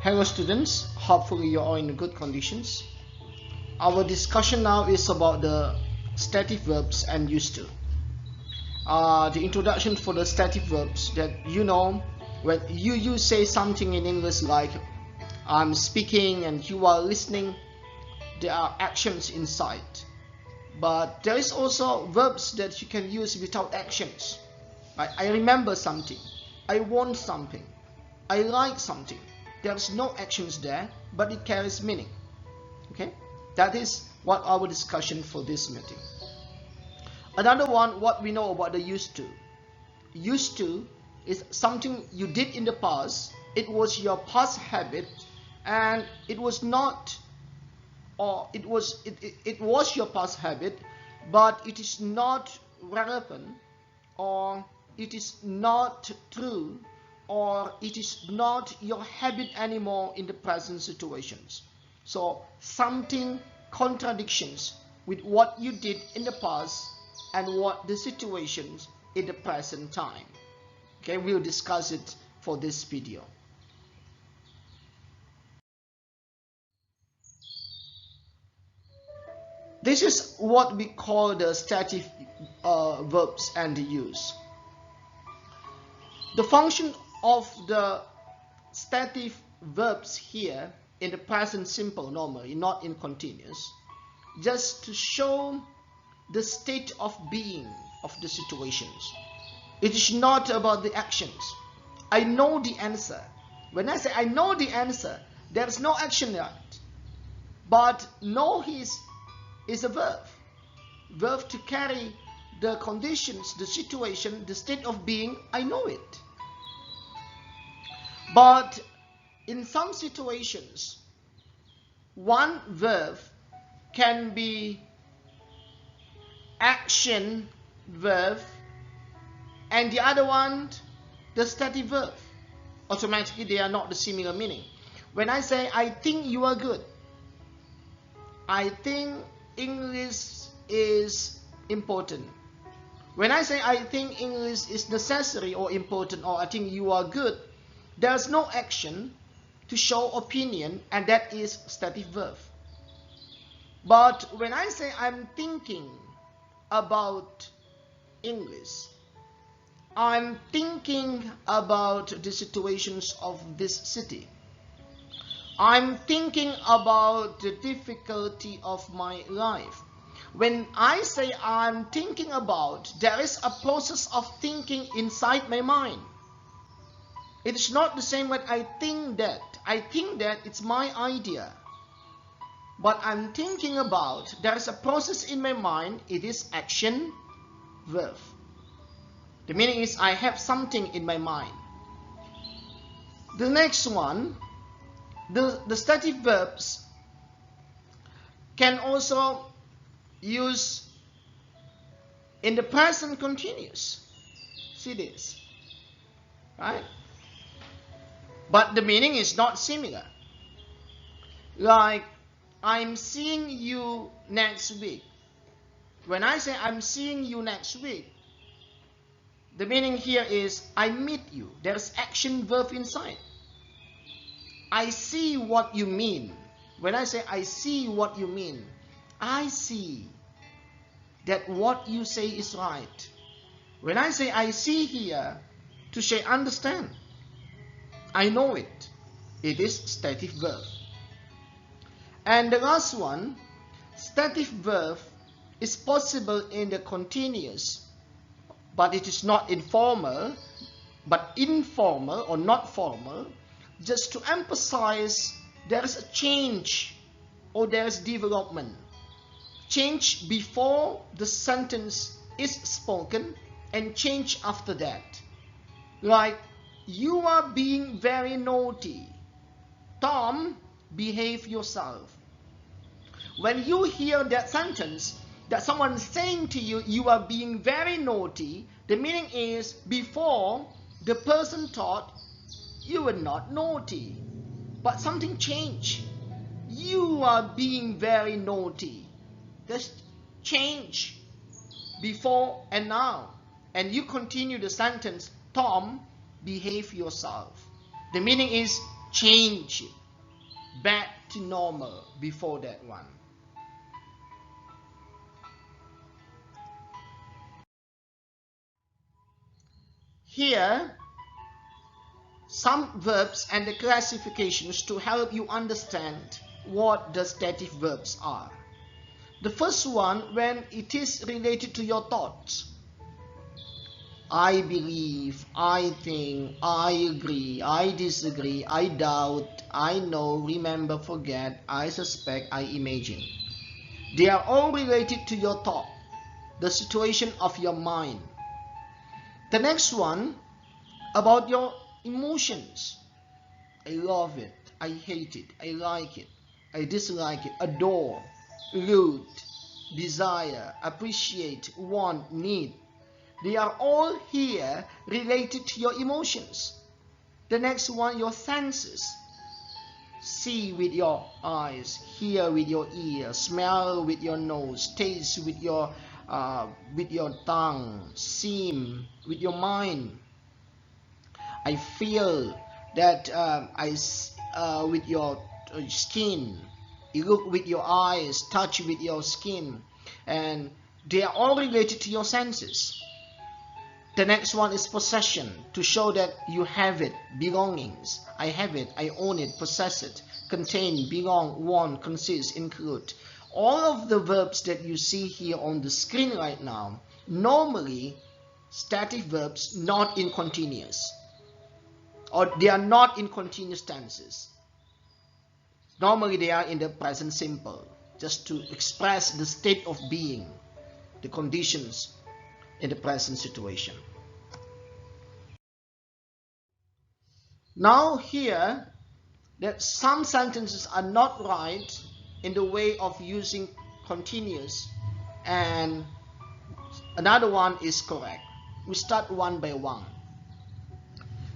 Hello students, hopefully you're all in good conditions. Our discussion now is about the stative verbs and used to. The introduction for the stative verbs that when you say something in English like I'm speaking and you are listening, there are actions inside. But there is also verbs that you can use without actions. Like I remember something, I want something, I like something. There's no actions there, but it carries meaning. Okay, that is what our discussion for this meeting. Another one, what we know about the used to. Used to is something you did in the past. It was your past habit, and it was not, or it was your past habit, but it is not relevant, or it is not true, or it is not your habit anymore in the present situations. So something contradictions with what you did in the past and what the situations in the present time. Okay, we'll discuss it for this video. This is what we call the stative verbs and the use. The function of the stative verbs here in the present simple normally, not in continuous, just to show the state of being of the situations. It is not about the actions. I know the answer. When I say I know the answer, there is no action yet. But know is a verb. Verb to carry the conditions, the situation, the state of being, I know it. But in some situations, one verb can be action verb and the other one the stative verb. Automatically they are not the similar meaning. When I say I think you are good, I think English is important. When I say I think English is necessary or important, or I think you are good, there's no action to show opinion, and that is stative verb. But when I say I'm thinking about English, I'm thinking about the situations of this city, I'm thinking about the difficulty of my life. When I say I'm thinking about, there is a process of thinking inside my mind. It is not the same when I think that. I think that it's my idea. But I'm thinking about, there is a process in my mind, it is action verb. The meaning is I have something in my mind. The next one, the stative verbs can also use in the present continuous. See this, right? But the meaning is not similar. Like, I'm seeing you next week. When I say I'm seeing you next week, the meaning here is I meet you. There's action verb inside. I see what you mean. When I say I see what you mean, I see that what you say is right. When I say I see here, to say understand, I know it. It is stative verb. And the last one, stative verb is possible in the continuous, but it is not informal, but informal or not formal, just to emphasize there is a change or there is development. Change before the sentence is spoken and change after that. Like, you are being very naughty. Tom, behave yourself. When you hear that sentence, that someone is saying to you, you are being very naughty, the meaning is before the person thought you were not naughty, but something changed. You are being very naughty. There's change before and now. And you continue the sentence, Tom, behave yourself. The meaning is change. back to normal before that one. Here, some verbs and the classifications to help you understand what the stative verbs are. The first one, when it is related to your thoughts. I believe, I think, I agree, I disagree, I doubt, I know, remember, forget, I suspect, I imagine. They are all related to your thought, the situation of your mind. The next one, about your emotions. I love it, I hate it, I like it, I dislike it, adore, rude, desire, appreciate, want, need. They are all here related to your emotions. The next one, your senses. See with your eyes, hear with your ears, smell with your nose, taste with your tongue, see with your mind. I feel that with your skin. You look with your eyes, touch with your skin, and they are all related to your senses. The next one is possession, to show that you have it, belongings. I have it, I own it, possess it, contain, belong, want, consist, include. All of the verbs that you see here on the screen right now, normally stative verbs not in continuous, or they are not in continuous tenses. Normally they are in the present simple, just to express the state of being, the conditions in the present situation. Now here, that some sentences are not right in the way of using continuous, and another one is correct. We start one by one,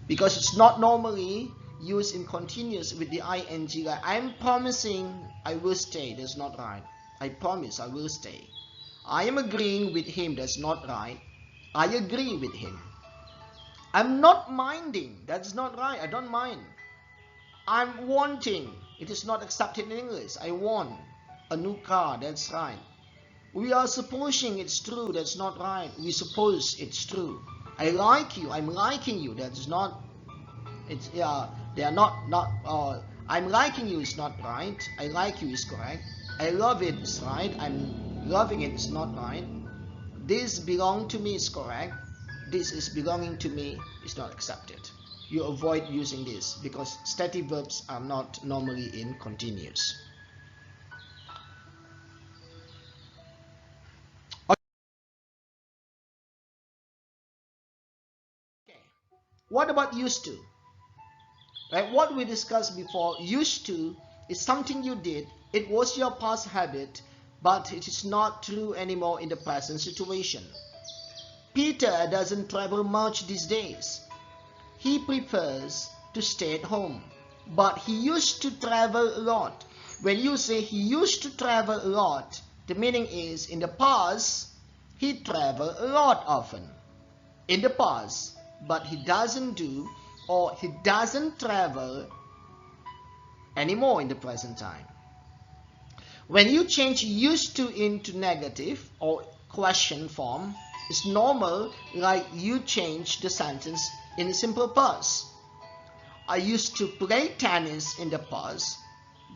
because it's not normally used in continuous with the ing, like I'm promising I will stay. That's not right. I promise I will stay. I am agreeing with him. That's not right. I agree with him. I'm not minding. That's not right. I don't mind. I'm wanting. It is not accepted in English. I want a new car. That's right. We are supposing it's true. That's not right. We suppose it's true. I like you. I'm liking you. That's not. It's they are not. I'm liking you is not right. I like you is correct. I love it is right. I'm loving it is not right. This belong to me is correct. This is belonging to me is not accepted. You avoid using this because stative verbs are not normally in continuous. Okay. What about used to? Right? What we discussed before, used to is something you did. It was your past habit, but it is not true anymore in the present situation. Peter doesn't travel much these days. He prefers to stay at home, but he used to travel a lot. When you say he used to travel a lot, the meaning is in the past he traveled a lot often. In the past, but he doesn't do or he doesn't travel anymore in the present time. When you change used to into negative or question form, it's normal, like you change the sentence in the simple past. I used to play tennis in the past,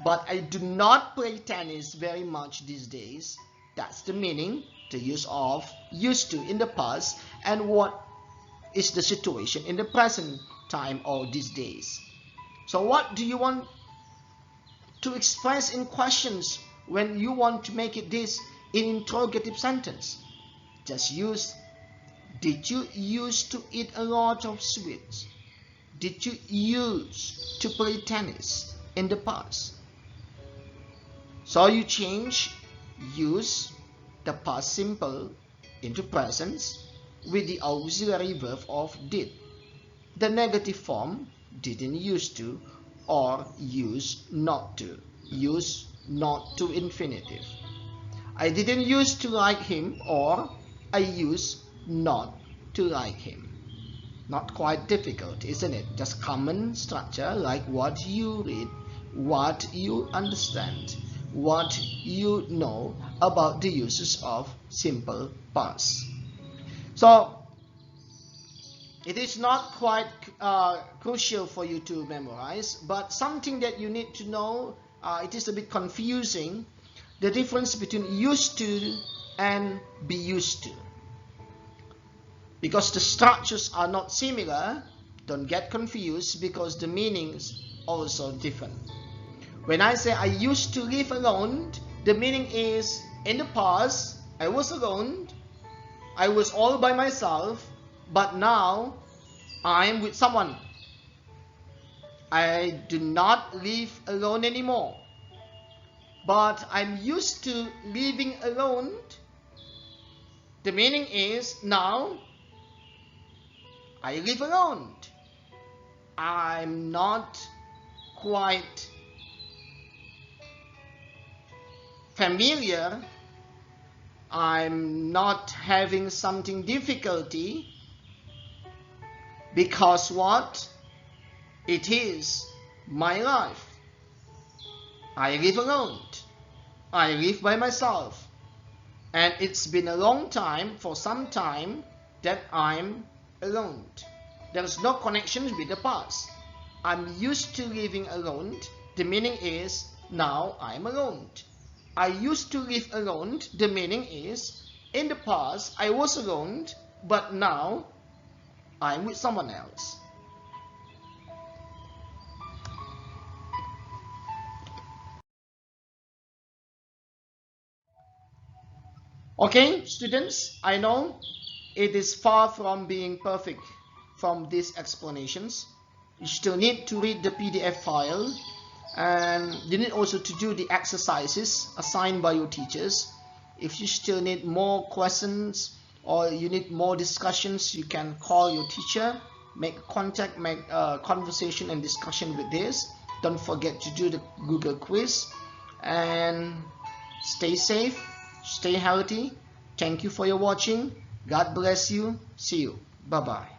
but I do not play tennis very much these days. That's the meaning, the use of used to in the past, and what is the situation in the present time or these days. So what do you want to express in questions when you want to make it this in interrogative sentence? Just use, did you used to eat a lot of sweets? Did you used to play tennis in the past? So you change use, the past simple, into present with the auxiliary verb of did. The negative form, didn't used to, or used not to. Use not to infinitive. I didn't used to like him, or I used not to like him. Not quite difficult, isn't it? Just common structure like what you read what you understand, what you know about the uses of simple past. So it is not quite crucial for you to memorize, but something that you need to know. It is a bit confusing, the difference between used to and be used to. Because the structures are not similar, don't get confused because the meanings are also different. When I say I used to live alone, the meaning is in the past I was alone, I was all by myself, but now I'm with someone. I do not live alone anymore, but I'm used to living alone. The meaning is now I live alone. I'm not quite familiar. I'm not having something difficulty because what? It is my life. I live alone. I live by myself. And it's been a long time, for some time, that I'm alone. There's no connection with the past. I'm used to living alone. The meaning is now I'm alone. I used to live alone. The meaning is in the past I was alone, but now I'm with someone else. Okay, students, I know it is far from being perfect from these explanations. You still need to read the PDF file, and you need also to do the exercises assigned by your teachers. If you still need more questions or you need more discussions, you can call your teacher, make contact, make conversation and discussion with this. Don't forget to do the Google quiz, and stay safe, stay healthy. Thank you for your watching. God bless you. See you. Bye bye.